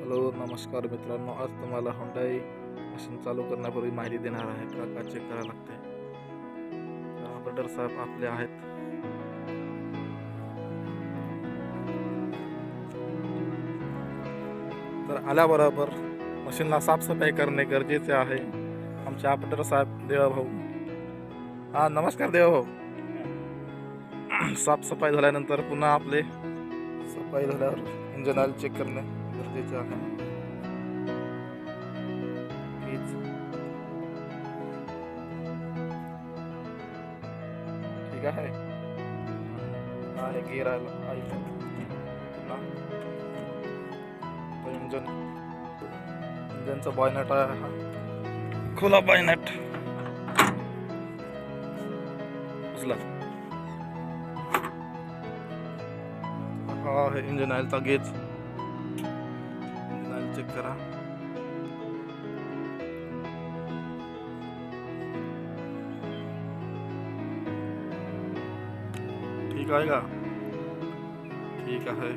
Hello नमस्कार मित्रांनो, आज तुम्हाला हुंडाई मशीन चालू करण्यापूर्वी माहिती देणार आहे. का चेक करायला लागते. तर ऑपरेटर साहेब आपले आहेत. तर आल्याबरोबर मशीनला साफसफाई करणे गरजेचे आहे. आमचे ऑपरेटर साहेब देवाभाऊ. हा नमस्कार देवाभाऊ. साफसफाई झाल्यानंतर पुन्हा आपले सफाई झाल्यावर इंजिन ऑइल चेक करणे गरजेचे आहे. ठीक आहे. गिअर ऑइल इंजनचा बॉयनेट आहे हा. खुला बॉयनेट उचला. हा आहे इंजन ऑइलचा गेज. इंजन ऑइल चेक करा. ठीक आहे का? ठीक आहे.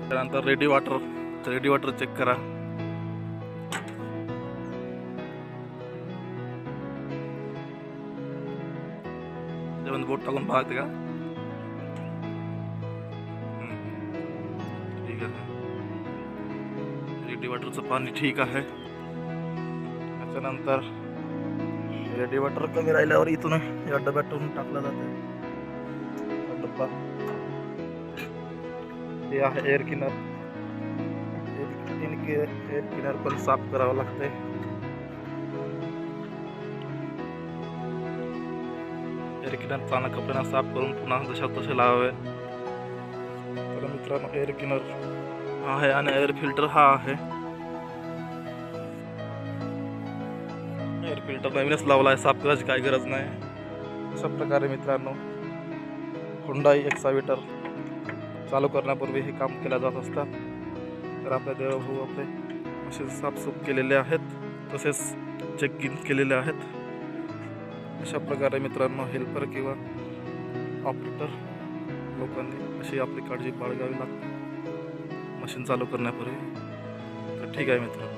त्यानंतर रेडी वॉटर चेक करा. त्यामध्ये बोट टाकून पाहते का? ठीक आहे. रेडी वॉटरचं पाणी ठीक आहे. त्याच्यानंतर रेडी वॉटर कमी राहिल्यावर इथून या डब्यातून टाकला जाते. डब्बा हे आहे एअर क्लिनर. एअर क्लिनर पण साफ करावं लागते. एअर क्लिनर चांगल्या कपड्यानं साफ करून पुन्हा जशा तसे लावावे. तर मित्रांनो एअर क्लिनर आहे आणि एअर फिल्टर हा आहे. एअर फिल्टर नवीनच लावला आहे, साफ करायची काही गरज नाही. अशा प्रकारे मित्रांनो हुंडाई एक्साव्हेटर चालू करण्यापूर्वी हे काम केले जात असतात. तर आपल्या देवाभाऊ आपले मशीन साफसूफ केलेले आहेत, तसेच चेक इन केलेले आहेत. अशा प्रकारे मित्रांनो हेल्पर किंवा ऑपरेटर लोकांनी अशी आपली काळजी बाळगावी लागते मशीन चालू करण्यापूर्वी. तर ठीक आहे मित्रांनो.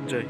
जय